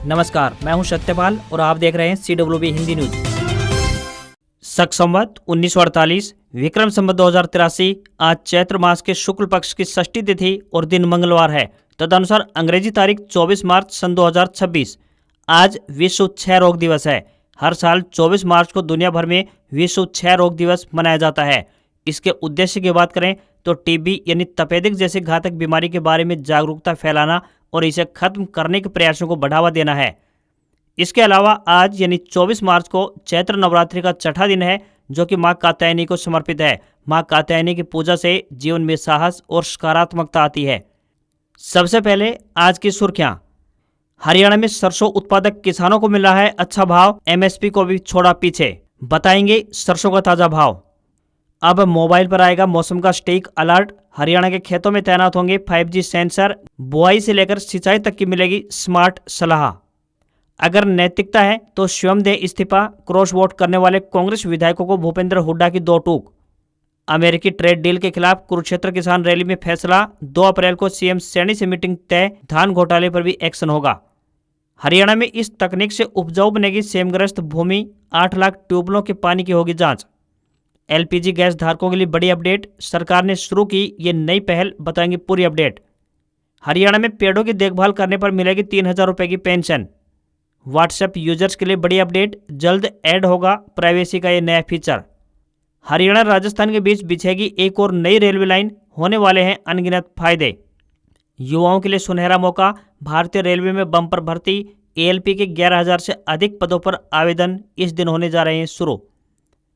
नमस्कार, मैं हूं सत्यपाल और आप देख रहे हैं CWB हिंदी न्यूज। शक संवत 1948 विक्रम संवत 2083 आज चैत्र मास के शुक्ल पक्ष की षष्ठी तिथि और दिन मंगलवार है। तदनुसार अंग्रेजी तारीख 24 मार्च सन 2026 आज विश्व क्षय रोग दिवस है। हर साल 24 मार्च को दुनिया भर में विश्व क्षय रोग दिवस मनाया जाता है। इसके उद्देश्य की बात करें तो टीबी यानी तपेदिक जैसी घातक बीमारी के बारे में जागरूकता फैलाना और इसे खत्म करने के प्रयासों को बढ़ावा देना है। इसके अलावा आज यानी 24 मार्च को चैत्र नवरात्रि का छठा दिन है, जो कि मां कात्यायनी को समर्पित है। मां कात्यायनी की पूजा से जीवन में साहस और सकारात्मकता आती है। सबसे पहले आज की सुर्खियां। हरियाणा में सरसों उत्पादक किसानों को मिला है अच्छा भाव, MSP को भी छोड़ा पीछे। बताएंगे सरसों का ताजा भाव। अब मोबाइल पर आएगा मौसम का सटीक अलर्ट। हरियाणा के खेतों में तैनात होंगे 5G सेंसर। बुआई से लेकर सिंचाई तक की मिलेगी स्मार्ट सलाह। अगर नैतिकता है तो स्वयं दे इस्तीफा। क्रॉस वोट करने वाले कांग्रेस विधायकों को भूपेंद्र हुड्डा की दो टूक। अमेरिकी ट्रेड डील के खिलाफ कुरुक्षेत्र किसान रैली में फैसला। 2 अप्रैल को CM सैनी से मीटिंग तय। धान घोटाले पर भी एक्शन होगा। हरियाणा में इस तकनीक से उपजाऊ बनेगी सेमग्रस्त भूमि। 8 लाख ट्यूबवेलों के पानी की होगी जांच। LPG गैस धारकों के लिए बड़ी अपडेट। सरकार ने शुरू की ये नई पहल, बताएंगे पूरी अपडेट। हरियाणा में पेड़ों की देखभाल करने पर मिलेगी 3000 रुपए की पेंशन। व्हाट्सएप यूजर्स के लिए बड़ी अपडेट, जल्द ऐड होगा प्राइवेसी का ये नया फीचर। हरियाणा राजस्थान के बीच बिछेगी एक और नई रेलवे लाइन, होने वाले हैं अनगिनत फायदे। युवाओं के लिए सुनहरा मौका। भारतीय रेलवे में बम्पर भर्ती। ALP के 11,000 से अधिक पदों पर आवेदन इस दिन होने जा रहे हैं शुरू।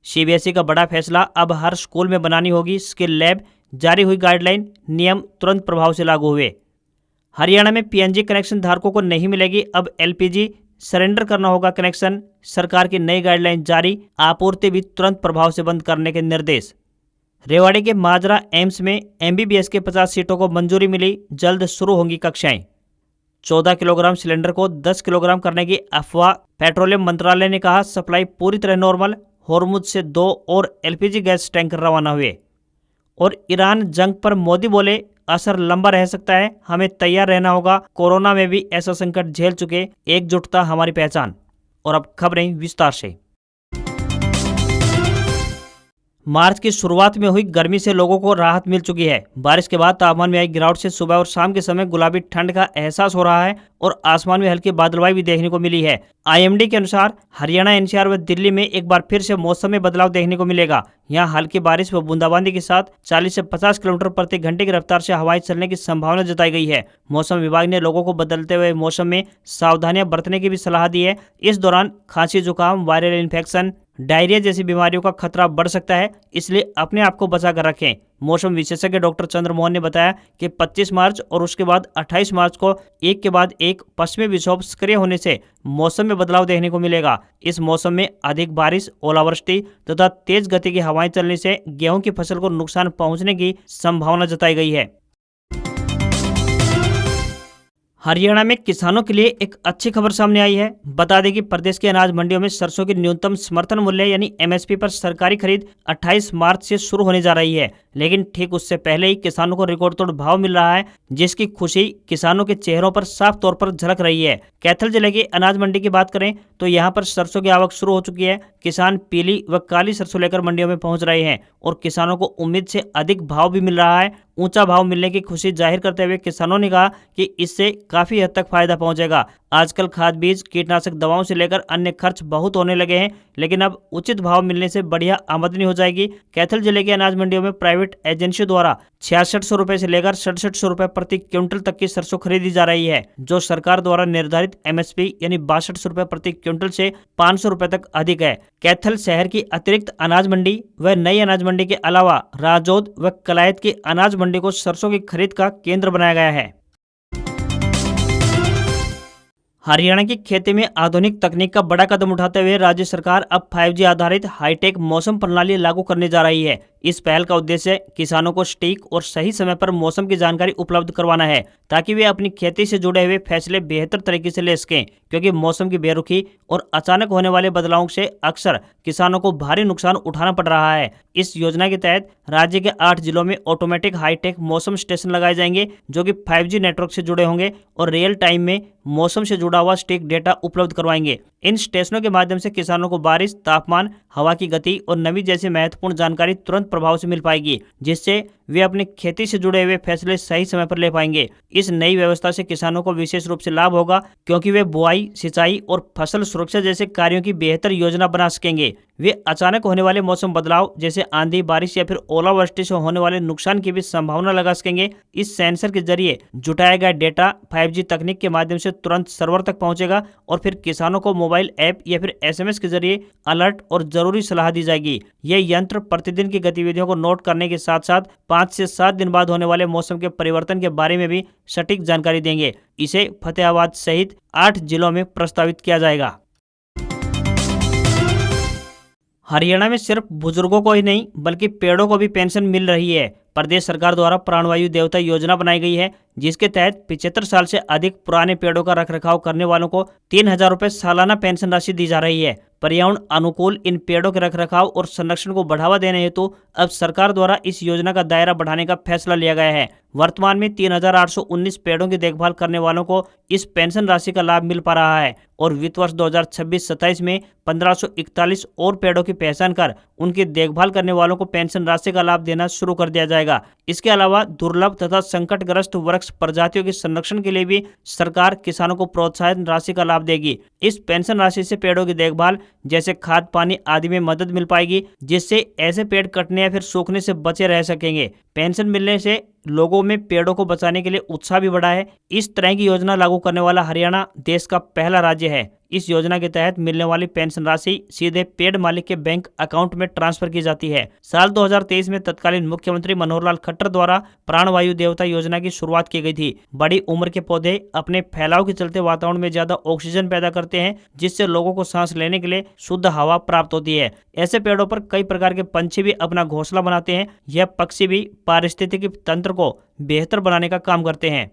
CBSE का बड़ा फैसला, अब हर स्कूल में बनानी होगी स्किल लैब। जारी हुई गाइडलाइन, नियम तुरंत प्रभाव से लागू हुए। हरियाणा में PNG कनेक्शन धारकों को नहीं मिलेगी अब LPG, सरेंडर करना होगा कनेक्शन। सरकार की नई गाइडलाइन जारी। आपूर्ति भी तुरंत प्रभाव से बंद करने के निर्देश। रेवाड़ी के माजरा एम्स में MBBS के 50 सीटों को मंजूरी मिली। जल्द शुरू होंगी कक्षाएं। 14 किलोग्राम सिलेंडर को 10 किलोग्राम करने की अफवाह। पेट्रोलियम मंत्रालय ने कहा सप्लाई पूरी तरह नॉर्मल। होर्मुज से 2 और LPG गैस टैंकर रवाना हुए। और ईरान जंग पर मोदी बोले असर लंबा रह सकता है, हमें तैयार रहना होगा। कोरोना में भी ऐसा संकट झेल चुके, एकजुटता हमारी पहचान। और अब खबरें विस्तार से। मार्च की शुरुआत में हुई गर्मी से लोगों को राहत मिल चुकी है। बारिश के बाद तापमान में आई गिरावट से सुबह और शाम के समय गुलाबी ठंड का एहसास हो रहा है और आसमान में हल्की बादलवाई भी देखने को मिली है। IMD के अनुसार हरियाणा, NCR व दिल्ली में एक बार फिर से मौसम में बदलाव देखने को मिलेगा। यहाँ हल्की बारिश व बूंदाबांदी के साथ 40 से 50 किलोमीटर प्रति घंटे की रफ्तार से हवाएं चलने की संभावना जताई गई है। मौसम विभाग ने लोगों को बदलते हुए मौसम में सावधानियां बरतने की भी सलाह दी है। इस दौरान खांसी, जुकाम, वायरल इन्फेक्शन, डायरिया जैसी बीमारियों का खतरा बढ़ सकता है, इसलिए अपने आप को बचा कर रखें। मौसम विशेषज्ञ डॉक्टर चंद्रमोहन ने बताया कि 25 मार्च और उसके बाद 28 मार्च को एक के बाद एक पश्चिमी विक्षोभ सक्रिय होने से मौसम में बदलाव देखने को मिलेगा। इस मौसम में अधिक बारिश, ओलावृष्टि तथा तेज गति की हवाएं चलने से गेहूं की फसल को नुकसान पहुंचने की संभावना जताई गई है। हरियाणा में किसानों के लिए एक अच्छी खबर सामने आई है। बता दें कि प्रदेश के अनाज मंडियों में सरसों की न्यूनतम समर्थन मूल्य यानी MSP पर सरकारी खरीद 28 मार्च से शुरू होने जा रही है, लेकिन ठीक उससे पहले ही किसानों को रिकॉर्ड तोड़ भाव मिल रहा है, जिसकी खुशी किसानों के चेहरों पर साफ तौर पर झलक रही है। कैथल जिले की अनाज मंडी की बात करें तो यहाँ पर सरसों की आवक शुरू हो चुकी है। किसान पीली व काली सरसों लेकर मंडियों में पहुंच रहे हैं और किसानों को उम्मीद से अधिक भाव भी मिल रहा है। ऊंचा भाव मिलने की खुशी जाहिर करते हुए किसानों ने कहा कि इससे काफी हद तक फायदा पहुंचेगा। आजकल खाद, बीज, कीटनाशक दवाओं से लेकर अन्य खर्च बहुत होने लगे हैं, लेकिन अब उचित भाव मिलने से बढ़िया आमदनी हो जाएगी। कैथल जिले के अनाज मंडियों में प्राइवेट एजेंसियों द्वारा 6600 रुपए से लेकर 6700 रुपए प्रति क्विंटल तक की सरसों खरीदी जा रही है, जो सरकार द्वारा निर्धारित MSP यानी 6200 रुपए प्रति क्विंटल से 500 रुपए तक अधिक है। कैथल शहर की अतिरिक्त अनाज मंडी व नई अनाज मंडी के अलावा राजौद व कलायत की अनाज मंडी को सरसों की खरीद का केंद्र बनाया गया है। हरियाणा की खेती में आधुनिक तकनीक का बड़ा कदम उठाते हुए राज्य सरकार अब 5G आधारित हाईटेक मौसम प्रणाली लागू करने जा रही है। इस पहल का उद्देश्य किसानों को सटीक और सही समय पर मौसम की जानकारी उपलब्ध करवाना है, ताकि वे अपनी खेती से जुड़े हुए फैसले बेहतर तरीके से ले सकें, क्योंकि मौसम की बेरुखी और अचानक होने वाले बदलावों से अक्सर किसानों को भारी नुकसान उठाना पड़ रहा है। इस योजना के तहत राज्य के 8 जिलों में ऑटोमेटिक हाईटेक मौसम स्टेशन लगाए जाएंगे, जो कि 5G नेटवर्क से जुड़े होंगे और रियल टाइम में मौसम से जुड़ा हुआ सटीक डेटा उपलब्ध करवाएंगे। इन स्टेशनों के माध्यम से किसानों को बारिश, तापमान, हवा की गति और नमी जैसी महत्वपूर्ण जानकारी तुरंत प्रभाव से मिल पाएगी, जिससे वे अपनी खेती से जुड़े हुए फैसले सही समय पर ले पाएंगे। इस नई व्यवस्था से किसानों को विशेष रूप से लाभ होगा, क्योंकि वे बुआई, सिंचाई और फसल सुरक्षा जैसे कार्यों की बेहतर योजना बना सकेंगे। वे अचानक होने वाले मौसम बदलाव जैसे आंधी, बारिश या फिर ओलावृष्टि से होने वाले नुकसान की भी संभावना लगा सकेंगे। इस सेंसर के जरिए जुटाया गया डेटा 5G तकनीक के माध्यम से तुरंत सर्वर तक पहुंचेगा और फिर किसानों को मोबाइल ऐप या फिर SMS के जरिए अलर्ट और जरूरी सलाह दी जाएगी। ये यंत्र प्रतिदिन की गतिविधियों को नोट करने के साथ साथ 5 से 7 दिन बाद होने वाले मौसम के परिवर्तन के बारे में भी सटीक जानकारी देंगे। इसे फतेहाबाद सहित 8 जिलों में प्रस्तावित किया जाएगा। हरियाणा में सिर्फ बुजुर्गों को ही नहीं बल्कि पेड़ों को भी पेंशन मिल रही है। प्रदेश सरकार द्वारा प्राणवायु देवता योजना बनाई गई है, जिसके तहत 75 साल से अधिक पुराने पेड़ों का रखरखाव करने वालों को 3,000 रुपये सालाना पेंशन राशि दी जा रही है। पर्यावरण अनुकूल इन पेड़ों के रखरखाव और संरक्षण को बढ़ावा देने हेतु अब सरकार द्वारा इस योजना का दायरा बढ़ाने का फैसला लिया गया है। वर्तमान में 3,819 पेड़ों की देखभाल करने वालों को इस पेंशन राशि का लाभ मिल पा रहा है और वित्त वर्ष 2026-27 में 1,541 और पेड़ों की पहचान कर उनकी देखभाल करने वालों को पेंशन राशि का लाभ देना शुरू कर दिया जाएगा। इसके अलावा दुर्लभ तथा संकटग्रस्त वृक्ष प्रजातियों के संरक्षण के लिए भी सरकार किसानों को प्रोत्साहन राशि का लाभ देगी। इस पेंशन राशि से पेड़ों की देखभाल जैसे खाद, पानी आदि में मदद मिल पाएगी, जिससे ऐसे पेड़ कटने या फिर सूखने से बचे रह सकेंगे। पेंशन मिलने से लोगों में पेड़ों को बचाने के लिए उत्साह भी बढ़ा है। इस तरह की योजना लागू करने वाला हरियाणा देश का पहला राज्य है। इस योजना के तहत मिलने वाली पेंशन राशि सीधे पेड़ मालिक के बैंक अकाउंट में ट्रांसफर की जाती है। साल 2023 में तत्कालीन मुख्यमंत्री मनोहर लाल खट्टर द्वारा प्राणवायु देवता योजना की शुरुआत की गई थी। बड़ी उम्र के पौधे अपने फैलाव के चलते वातावरण में ज्यादा ऑक्सीजन पैदा करते हैं, जिससे लोगों को सांस लेने के लिए शुद्ध हवा प्राप्त होती है। ऐसे पेड़ों पर कई प्रकार के पंछी भी अपना घोंसला बनाते हैं। यह पक्षी भी पारिस्थितिकी तंत्र को बेहतर बनाने का काम करते हैं।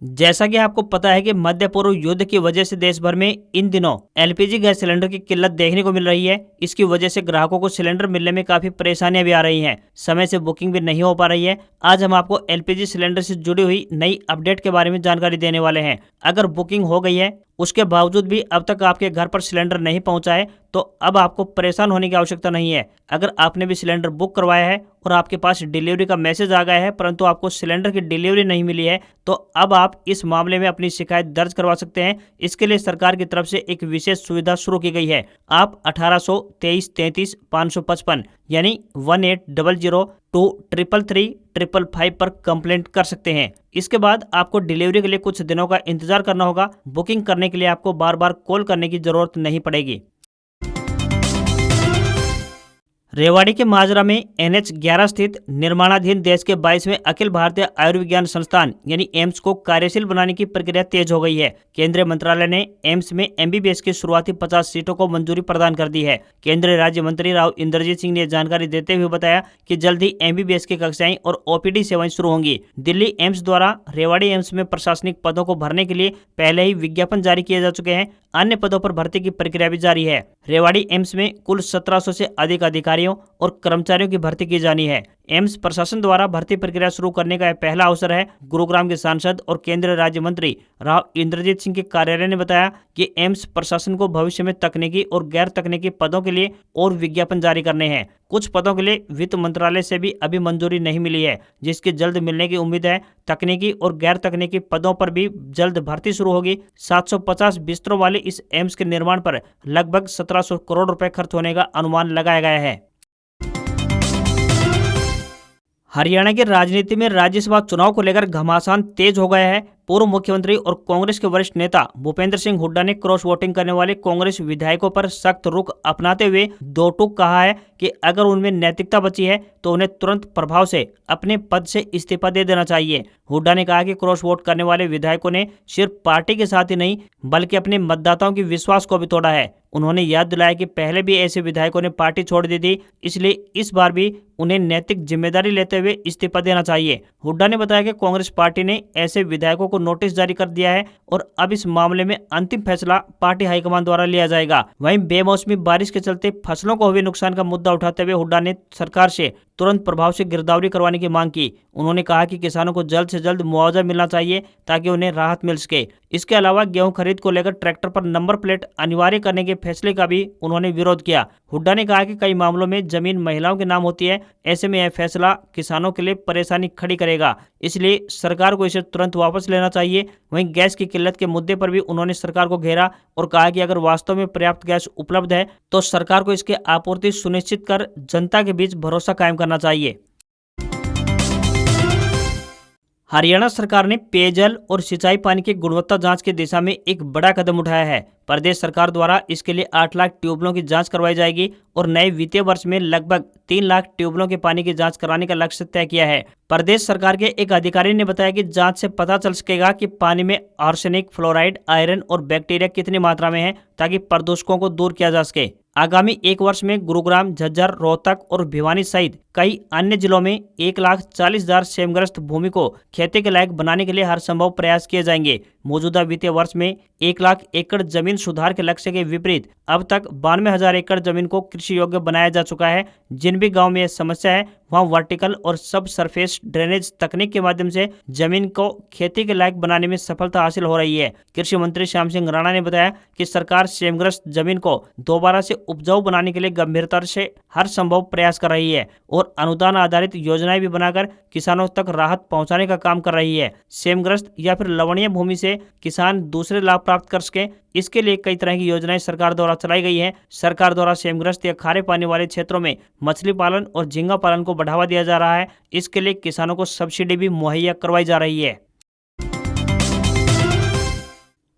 जैसा कि आपको पता है कि मध्य पूर्व युद्ध की वजह से देश भर में इन दिनों LPG गैस सिलेंडर की किल्लत देखने को मिल रही है। इसकी वजह से ग्राहकों को सिलेंडर मिलने में काफी परेशानियां भी आ रही हैं। समय से बुकिंग भी नहीं हो पा रही है। आज हम आपको LPG सिलेंडर से जुड़ी हुई नई अपडेट के बारे में जानकारी देने वाले हैं। अगर बुकिंग हो गई है, उसके बावजूद भी अब तक आपके घर पर सिलेंडर नहीं पहुंचा है, तो अब आपको परेशान होने की आवश्यकता नहीं है। अगर आपने भी सिलेंडर बुक करवाया है और आपके पास डिलीवरी का मैसेज आ गया है, परंतु आपको सिलेंडर की डिलीवरी नहीं मिली है, तो अब आप इस मामले में अपनी शिकायत दर्ज करवा सकते हैं। इसके लिए सरकार की तरफ से एक विशेष सुविधा शुरू की गई है। आप 1800-23-33-555 यानी 1800-233-555 पर कंप्लेंट कर सकते हैं। इसके बाद आपको डिलीवरी के लिए कुछ दिनों का इंतजार करना होगा। बुकिंग करने के लिए आपको बार बार कॉल करने की जरूरत नहीं पड़ेगी। रेवाड़ी के माजरा में NH11 स्थित निर्माणाधीन देश के 22वें अखिल भारतीय आयुर्विज्ञान संस्थान यानी एम्स को कार्यशील बनाने की प्रक्रिया तेज हो गई है। केंद्रीय मंत्रालय ने एम्स में MBBS की शुरुआती 50 सीटों को मंजूरी प्रदान कर दी है। केंद्रीय राज्य मंत्री राव इंद्रजीत सिंह ने जानकारी देते हुए बताया कि जल्द ही MBBS की कक्षाएं और OPD सेवाएं शुरू होंगी। दिल्ली एम्स द्वारा रेवाड़ी एम्स में प्रशासनिक पदों को भरने के लिए पहले ही विज्ञापन जारी किए जा चुके हैं। अन्य पदों पर भर्ती की प्रक्रिया भी जारी है। रेवाड़ी एम्स में कुल 1700 से अधिक अधिकारियों और कर्मचारियों की भर्ती की जानी है। एम्स प्रशासन द्वारा भर्ती प्रक्रिया शुरू करने का यह पहला अवसर है। गुरुग्राम के सांसद और केंद्रीय राज्य मंत्री राव इंद्रजीत सिंह के कार्यालय ने बताया कि एम्स प्रशासन को भविष्य में तकनीकी और गैर तकनीकी पदों के लिए और विज्ञापन जारी करने हैं। कुछ पदों के लिए वित्त मंत्रालय से भी अभी मंजूरी नहीं मिली है, जिसकी जल्द मिलने की उम्मीद है। तकनीकी और गैर तकनीकी पदों पर भी जल्द भर्ती शुरू होगी। 750 बिस्तरों वाले इस एम्स के निर्माण पर लगभग 1700 करोड़ रुपए खर्च होने का अनुमान लगाया गया है। हरियाणा की राजनीति में राज्यसभा चुनाव को लेकर घमासान तेज हो गया है। पूर्व मुख्यमंत्री और कांग्रेस के वरिष्ठ नेता भूपेंद्र सिंह हुड्डा ने क्रॉस वोटिंग करने वाले कांग्रेस विधायकों पर सख्त रुख अपनाते हुए दो टूक कहा है कि अगर उनमें नैतिकता बची है तो उन्हें तुरंत प्रभाव से अपने पद से इस्तीफा दे देना चाहिए। हुड्डा ने कहा कि क्रॉस वोट करने वाले विधायकों ने सिर्फ पार्टी के साथ ही नहीं बल्कि अपने मतदाताओं के विश्वास को भी तोड़ा है। उन्होंने याद दिलाया कि पहले भी ऐसे विधायकों ने पार्टी छोड़ दी थी, इसलिए इस बार भी उन्हें नैतिक जिम्मेदारी लेते हुए इस्तीफा देना चाहिए। हुड्डा ने बताया कि कांग्रेस पार्टी ने ऐसे विधायकों को नोटिस जारी कर दिया है और अब इस मामले में अंतिम फैसला पार्टी हाईकमान द्वारा लिया जाएगा। वहीं बेमौसमी बारिश के चलते फसलों को हुए नुकसान का मुद्दा उठाते हुए हुड्डा ने सरकार से तुरंत प्रभाव से गिरदावरी करवाने की मांग की। उन्होंने कहा कि किसानों को जल्द से जल्द मुआवजा मिलना चाहिए ताकि उन्हें राहत मिल सके। इसके अलावा गेहूं खरीद को लेकर ट्रैक्टर पर नंबर प्लेट अनिवार्य करने के फैसले का भी उन्होंने विरोध किया। हुड्डा ने कहा कि कई मामलों में जमीन महिलाओं के नाम होती है, ऐसे में यह फैसला किसानों के लिए परेशानी खड़ी करेगा, इसलिए सरकार को इसे तुरंत वापस लेना चाहिए। वहीं गैस की किल्लत के मुद्दे पर भी उन्होंने सरकार को घेरा और कहा कि अगर वास्तव में पर्याप्त गैस उपलब्ध है तो सरकार को इसकी आपूर्ति सुनिश्चित कर जनता के बीच भरोसा कायम करना चाहिए। हरियाणा सरकार ने पेयजल और सिंचाई पानी की गुणवत्ता जांच की दिशा में एक बड़ा कदम उठाया है। प्रदेश सरकार द्वारा इसके लिए 8 लाख ट्यूबवेलों की जांच करवाई जाएगी और नए वित्तीय वर्ष में लगभग 3 लाख ट्यूबवेलों के पानी की जांच कराने का लक्ष्य तय किया है। प्रदेश सरकार के एक अधिकारी ने बताया कि जांच से पता चल सकेगा कि पानी में आर्सेनिक, फ्लोराइड, आयरन और बैक्टीरिया कितनी मात्रा में है ताकि प्रदूषकों को दूर किया जा सके। आगामी एक वर्ष में गुरुग्राम, झज्जर, रोहतक और भिवानी सहित कई अन्य जिलों में 1,40,000 सेमग्रस्त भूमि को खेती के लायक बनाने के लिए हर संभव प्रयास किए जाएंगे। मौजूदा वित्तीय वर्ष में 1 लाख एकड़ जमीन सुधार के लक्ष्य के विपरीत अब तक 92,000 एकड़ जमीन को कृषि योग्य बनाया जा चुका है। जिन भी गांव में यह समस्या है वहां वर्टिकल और सब सरफेस ड्रेनेज तकनीक के माध्यम से जमीन को खेती के लायक बनाने में सफलता हासिल हो रही है। कृषि मंत्री श्याम सिंह राणा ने बताया कि सरकार सेमग्रस्त जमीन को दोबारा से उपजाऊ बनाने के लिए गंभीरता से हर संभव प्रयास कर रही है और अनुदान आधारित योजनाएं भी बनाकर किसानों तक राहत पहुंचाने का काम कर रही है। सेमग्रस्त या फिर लवणीय भूमि से किसान दूसरे लाभ प्राप्त कर सके, इसके लिए कई तरह की योजनाएं सरकार द्वारा चलाई गई है। सरकार द्वारा सेमग्रस्त या खारे पानी वाले क्षेत्रों में मछली पालन और झींगा पालन को बढ़ावा दिया जा रहा है। इसके लिए किसानों को सब्सिडी भी मुहैया करवाई जा रही है।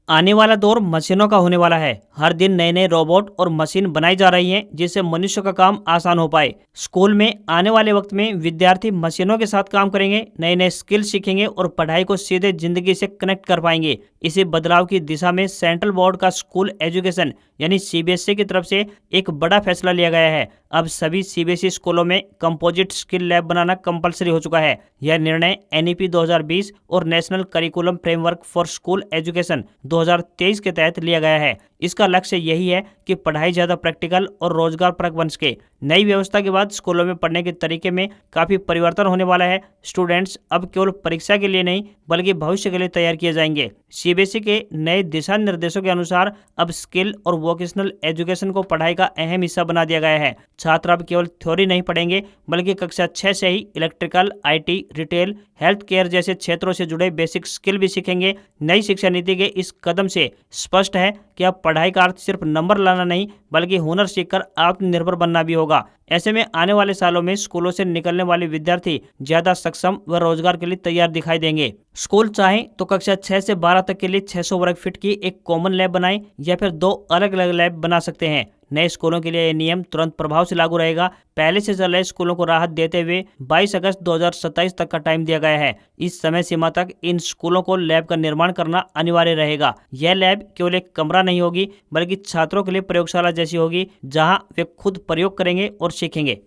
आने वाला दौर मशीनों का होने वाला है। हर दिन नए नए रोबोट और मशीन बनाई जा रही हैं जिससे मनुष्य का काम आसान हो पाए। स्कूल में आने वाले वक्त में विद्यार्थी मशीनों के साथ काम करेंगे, नए नए स्किल सीखेंगे और पढ़ाई को सीधे जिंदगी से कनेक्ट कर पाएंगे। इसी बदलाव की दिशा में सेंट्रल बोर्ड का स्कूल एजुकेशन यानी CBSE की तरफ से एक बड़ा फैसला लिया गया है। अब सभी CBSE स्कूलों में कंपोजिट स्किल लैब बनाना कंपलसरी हो चुका है। यह निर्णय NEP 2020 और national curriculum framework for school education 2023 के तहत लिया गया है। इसका लक्ष्य यही है कि पढ़ाई ज्यादा प्रैक्टिकल और रोजगार परक बन सके। नई व्यवस्था के बाद स्कूलों में पढ़ने के तरीके में काफी परिवर्तन होने वाला है। स्टूडेंट्स अब केवल परीक्षा के लिए नहीं बल्कि भविष्य के लिए तैयार किए जाएंगे। CBSE के नए दिशा निर्देशों के अनुसार अब स्किल और वोकेशनल एजुकेशन को पढ़ाई का अहम हिस्सा बना दिया गया है। छात्र अब केवल थ्योरी नहीं पढ़ेंगे बल्कि कक्षा 6 से ही electrical, IT, retail, health care जैसे क्षेत्रों से जुड़े बेसिक स्किल भी सीखेंगे। नई शिक्षा नीति के इस कदम से स्पष्ट है कि अब पढ़ाई का अर्थ सिर्फ नंबर लाना नहीं बल्कि हुनर सीखकर आत्मनिर्भर बनना भी होगा। ऐसे में आने वाले सालों में स्कूलों से निकलने वाले विद्यार्थी ज्यादा सक्षम व रोजगार के लिए तैयार दिखाई देंगे। स्कूल चाहे तो कक्षा 6 से 12 तक के लिए 600 वर्ग फीट की एक कॉमन लैब बनाएं या फिर 2 अलग अलग लैब बना सकते हैं। नए स्कूलों के लिए यह नियम तुरंत प्रभाव से लागू रहेगा। पहले से चल रहे स्कूलों को राहत देते हुए 22 अगस्त 2027 तक का टाइम दिया गया है। इस समय सीमा तक इन स्कूलों को लैब का निर्माण करना अनिवार्य रहेगा। यह लैब केवल एक कमरा नहीं होगी बल्कि छात्रों के लिए प्रयोगशाला जैसी होगी जहां वे खुद प्रयोग करेंगे और सीखेंगे।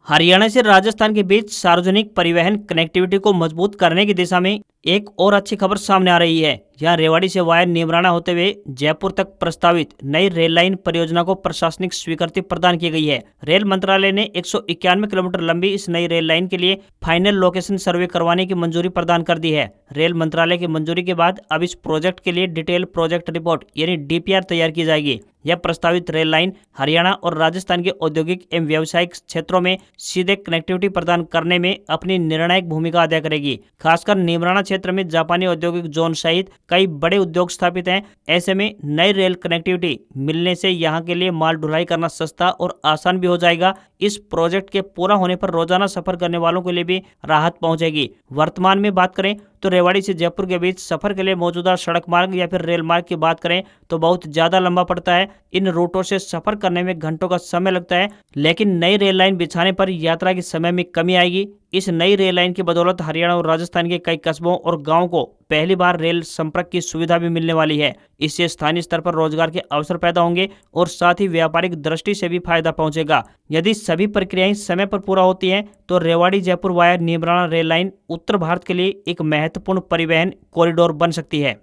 हरियाणा से राजस्थान के बीच सार्वजनिक परिवहन कनेक्टिविटी को मजबूत करने की दिशा में एक और अच्छी खबर सामने आ रही है। यहाँ रेवाड़ी से वाया नीमराना होते हुए जयपुर तक प्रस्तावित नई रेल लाइन परियोजना को प्रशासनिक स्वीकृति प्रदान की गई है। रेल मंत्रालय ने 191 किलोमीटर लंबी इस नई रेल लाइन के लिए फाइनल लोकेशन सर्वे करवाने की मंजूरी प्रदान कर दी है। रेल मंत्रालय की मंजूरी के बाद अब इस प्रोजेक्ट के लिए डिटेल प्रोजेक्ट रिपोर्ट यानी DPR तैयार की जाएगी। यह प्रस्तावित रेल लाइन हरियाणा और राजस्थान के औद्योगिक एवं व्यावसायिक क्षेत्रों में सीधे कनेक्टिविटी प्रदान करने में अपनी निर्णायक भूमिका अदा करेगी। खासकर नीमराना क्षेत्र में जापानी औद्योगिक जोन सहित कई बड़े उद्योग स्थापित हैं। ऐसे में नई रेल कनेक्टिविटी मिलने से यहाँ के लिए माल ढुलाई करना सस्ता और आसान भी हो जाएगा। इस प्रोजेक्ट के पूरा होने पर रोजाना सफर करने वालों के लिए भी राहत पहुंचेगी। वर्तमान में बात करें तो रेवाड़ी से जयपुर के बीच सफर के लिए मौजूदा सड़क मार्ग या फिर रेल मार्ग की बात करें तो बहुत ज्यादा लंबा पड़ता है। इन रूटों से सफर करने में घंटों का समय लगता है, लेकिन नई रेल लाइन बिछाने पर यात्रा के समय में कमी आएगी। इस नई रेल लाइन की बदौलत हरियाणा और राजस्थान के कई कस्बों और गांवों को पहली बार रेल संपर्क की सुविधा भी मिलने वाली है। इससे स्थानीय स्तर पर रोजगार के अवसर पैदा होंगे और साथ ही व्यापारिक दृष्टि से भी फायदा पहुंचेगा। यदि सभी प्रक्रियाएं समय पर पूरा होती हैं तो Rewari Jaipur via Neemrana rail line उत्तर भारत के लिए एक महत्वपूर्ण परिवहन कॉरिडोर बन सकती है।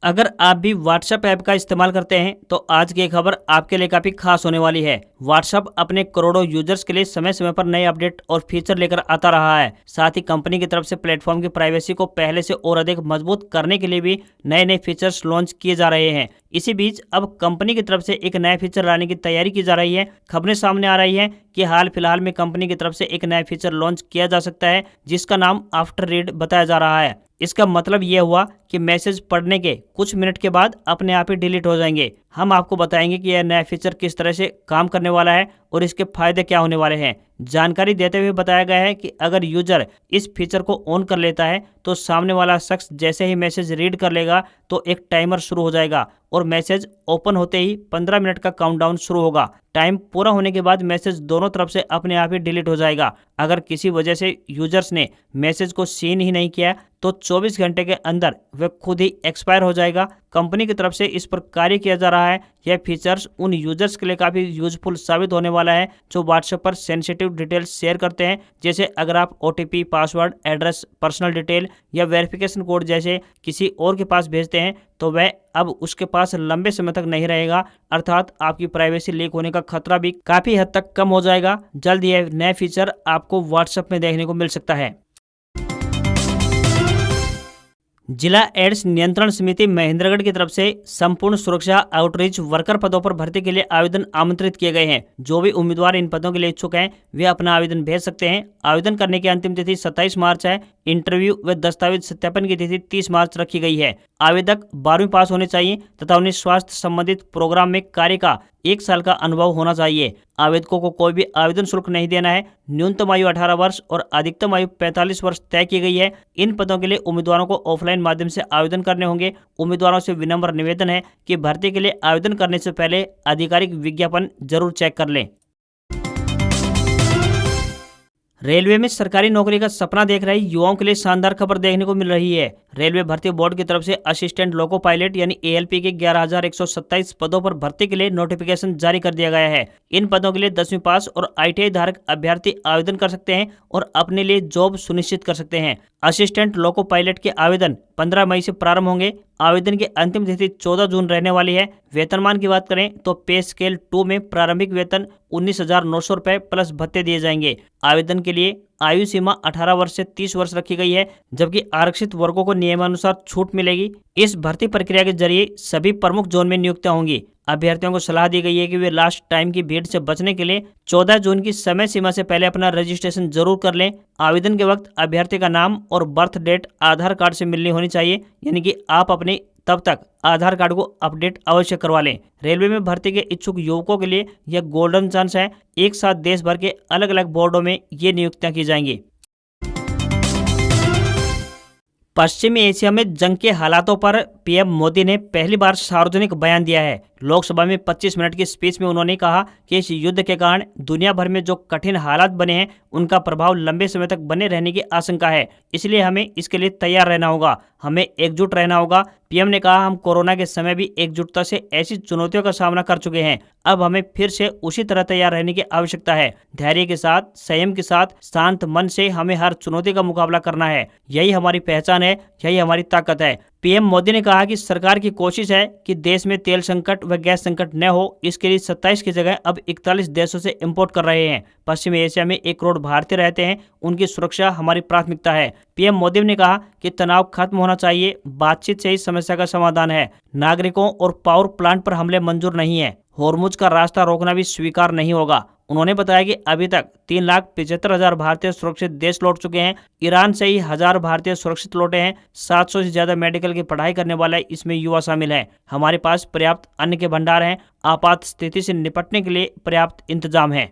अगर आप भी व्हाट्सएप ऐप का इस्तेमाल करते हैं तो आज की खबर आपके लिए काफ़ी खास होने वाली है। व्हाट्सएप अपने करोड़ों यूजर्स के लिए समय समय पर नए अपडेट और फीचर लेकर आता रहा है। साथ ही कंपनी की तरफ से प्लेटफॉर्म की प्राइवेसी को पहले से और अधिक मजबूत करने के लिए भी नए नए फीचर्स लॉन्च किए जा रहे हैं। इसी बीच अब कंपनी की तरफ से एक नया फीचर लाने की तैयारी की जा रही है। खबरें सामने आ रही हैं कि हाल फिलहाल में कंपनी की तरफ से एक नया फीचर लॉन्च किया जा सकता है जिसका नाम आफ्टर रीड बताया जा रहा है। इसका मतलब ये हुआ कि मैसेज पढ़ने के कुछ मिनट के बाद अपने आप ही डिलीट हो जाएंगे। हम आपको बताएंगे कि यह नया फीचर किस तरह से काम करने वाला है और इसके फायदे क्या होने वाले हैं। जानकारी देते हुए बताया गया है कि अगर यूजर इस फीचर को ऑन कर लेता है तो सामने वाला शख्स जैसे ही मैसेज रीड कर लेगा तो एक टाइमर शुरू हो जाएगा और मैसेज ओपन होते ही 15 मिनट का काउंटडाउन शुरू होगा। टाइम पूरा होने के बाद मैसेज दोनों तरफ से अपने आप ही डिलीट हो जाएगा। अगर किसी वजह से यूजर्स ने मैसेज को सीन ही नहीं किया तो 24 घंटे के अंदर वह खुद ही एक्सपायर हो जाएगा। कंपनी की तरफ से इस पर कार्य किया जा रहा है। यह फीचर्स उन यूजर्स के लिए काफ़ी यूजफुल साबित होने वाला है जो व्हाट्सएप पर सेंसिटिव डिटेल्स शेयर करते हैं, जैसे अगर आप OTP, password, address, personal detail या वेरिफिकेशन कोड जैसे किसी और के पास भेजते हैं तो वह अब उसके पास लंबे समय तक नहीं रहेगा, अर्थात आपकी प्राइवेसी लीक होने का खतरा भी काफ़ी हद तक कम हो जाएगा। जल्द यह नया फीचर आपको व्हाट्सएप में देखने को मिल सकता है। जिला एड्स नियंत्रण समिति महेंद्रगढ़ की तरफ से संपूर्ण सुरक्षा आउटरीच वर्कर पदों पर भर्ती के लिए आवेदन आमंत्रित किए गए हैं। जो भी उम्मीदवार इन पदों के लिए इच्छुक हैं वे अपना आवेदन भेज सकते हैं। आवेदन करने की अंतिम तिथि 27 मार्च है। इंटरव्यू व दस्तावेज सत्यापन की तिथि 30 मार्च रखी गई है। आवेदक 12वीं पास होने चाहिए तथा उन्हें स्वास्थ्य संबंधित प्रोग्राम में कार्य का 1 साल का अनुभव होना चाहिए। आवेदकों को कोई भी आवेदन शुल्क नहीं देना है। न्यूनतम आयु 18 वर्ष और अधिकतम आयु 45 वर्ष तय की गई है। इन पदों के लिए उम्मीदवारों को ऑफलाइन माध्यम से आवेदन करने होंगे। उम्मीदवारों से विनम्र निवेदन है कि भर्ती के लिए आवेदन करने से पहले आधिकारिक विज्ञापन जरूर चेक कर लें। रेलवे में सरकारी नौकरी का सपना देख रहे युवाओं के लिए शानदार खबर देखने को मिल रही है। रेलवे भर्ती बोर्ड की तरफ से असिस्टेंट लोको पायलट यानी ALP के 11,127 पदों पर भर्ती के लिए नोटिफिकेशन जारी कर दिया गया है। इन पदों के लिए 10वीं पास और ITI धारक अभ्यर्थी आवेदन कर सकते हैं और अपने लिए जॉब सुनिश्चित कर सकते हैं। असिस्टेंट लोको पायलट के आवेदन 15 मई से प्रारंभ होंगे। आवेदन की अंतिम तिथि 14 जून रहने वाली है। वेतनमान की बात करें तो पे स्केल 2 में प्रारंभिक वेतन 19,900 रुपये प्लस भत्ते दिए जाएंगे। आवेदन के लिए आयु सीमा 18 वर्ष से 30 वर्ष रखी गई है, जबकि आरक्षित वर्गों को नियमानुसार छूट मिलेगी। इस भर्ती प्रक्रिया के जरिए सभी प्रमुख जोन में नियुक्तियां होंगी। अभ्यर्थियों को सलाह दी गई है कि वे लास्ट टाइम की भीड़ से बचने के लिए 14 जून की समय सीमा से पहले अपना रजिस्ट्रेशन जरूर कर लें। आवेदन के वक्त अभ्यर्थी का नाम और बर्थ डेट आधार कार्ड से मिलनी होनी चाहिए, यानी कि आप अपने तब तक आधार कार्ड को अपडेट अवश्य करवा लें। रेलवे में भर्ती के इच्छुक युवकों के लिए यह गोल्डन चांस है। एक साथ देश भर के अलग अलग बोर्डों में ये नियुक्तियां की जाएंगी। पश्चिमी एशिया में जंग के हालातों पर PM मोदी ने पहली बार सार्वजनिक बयान दिया है। लोकसभा में 25 मिनट की स्पीच में उन्होंने कहा कि इस युद्ध के कारण दुनिया भर में जो कठिन हालात बने हैं उनका प्रभाव लंबे समय तक बने रहने की आशंका है, इसलिए हमें इसके लिए तैयार रहना होगा, हमें एकजुट रहना होगा। PM ने कहा, हम कोरोना के समय भी एकजुटता से ऐसी चुनौतियों का सामना कर चुके हैं, अब हमें फिर से उसी तरह तैयार रहने की आवश्यकता है। धैर्य के साथ, संयम के साथ, शांत मन से हमें हर चुनौती का मुकाबला करना है। यही हमारी पहचान है, यही हमारी ताकत है। PM मोदी ने कहा कि सरकार की कोशिश है कि देश में तेल संकट व गैस संकट न हो। इसके लिए 27 की जगह अब 41 देशों से इंपोर्ट कर रहे हैं। पश्चिमी एशिया में 1 करोड़ भारतीय रहते हैं, उनकी सुरक्षा हमारी प्राथमिकता है। PM मोदी ने कहा कि तनाव खत्म होना चाहिए, बातचीत से ही समस्या का समाधान है। नागरिकों और पावर प्लांट पर हमले मंजूर नहीं है। होर्मुज का रास्ता रोकना भी स्वीकार नहीं होगा। उन्होंने बताया कि अभी तक 3,75,000 भारतीय सुरक्षित देश लौट चुके हैं। ईरान से ही 1,000 भारतीय सुरक्षित लौटे हैं। 700 से ज्यादा मेडिकल की पढ़ाई करने वाले इसमें युवा शामिल हैं। हमारे पास पर्याप्त अन्न के भंडार हैं। आपात स्थिति से निपटने के लिए पर्याप्त इंतजाम है।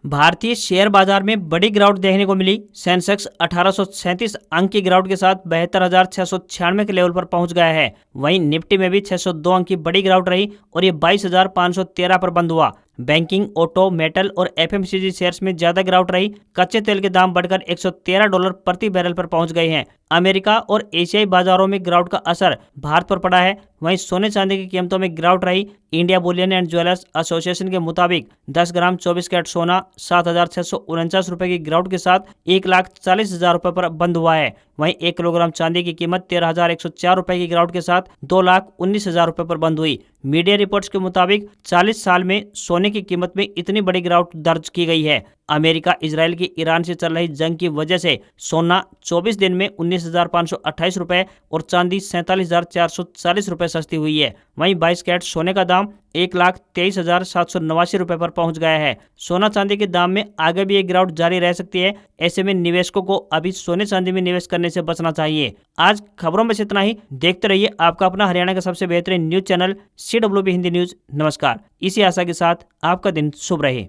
भारतीय शेयर बाजार में बड़ी गिरावट देखने को मिली। सेंसेक्स 1837 अंक की गिरावट के साथ 72,696 के लेवल पर पहुंच गया है। वहीं निफ्टी में भी 602 अंक की बड़ी गिरावट रही और ये 22,513 पर बंद हुआ। बैंकिंग, ऑटो, मेटल और एफएमसीजी शेयर्स में ज्यादा गिरावट रही। कच्चे तेल के दाम बढ़कर $113 प्रति बैरल पर पहुंच गए हैं। अमेरिका और एशियाई बाजारों में गिरावट का असर भारत पर पड़ा है। वहीं सोने चांदी की कीमतों में गिरावट रही। India Boolean and jewellers association के मुताबिक 10 ग्राम 24 कैरेट सोना 7,649 रुपए की गिरावट के साथ 1,40,000 रुपए पर बंद हुआ है। वहीं 1 किलोग्राम चांदी की कीमत 13,104 रुपए की गिरावट के साथ 2,19,000 रुपए पर बंद हुई। मीडिया रिपोर्ट्स के मुताबिक 40 साल में सोने की कीमत में इतनी बड़ी गिरावट दर्ज की गई है। अमेरिका इजराइल की ईरान से चल रही जंग की वजह से सोना 24 दिन में 19,528 रुपए और चांदी 47,440 रुपए सस्ती हुई है। वहीं 22 कैरेट सोने का दाम 1,23,789 रुपए पर पहुंच गया है। सोना चांदी के दाम में आगे भी एक गिरावट जारी रह सकती है। ऐसे में निवेशकों को अभी सोने चांदी में निवेश करने से बचना चाहिए। आज खबरों में इतना ही। देखते रहिए आपका अपना हरियाणा का सबसे बेहतरीन news channel CWB Hindi news. नमस्कार। इसी आशा के साथ आपका दिन शुभ रहे।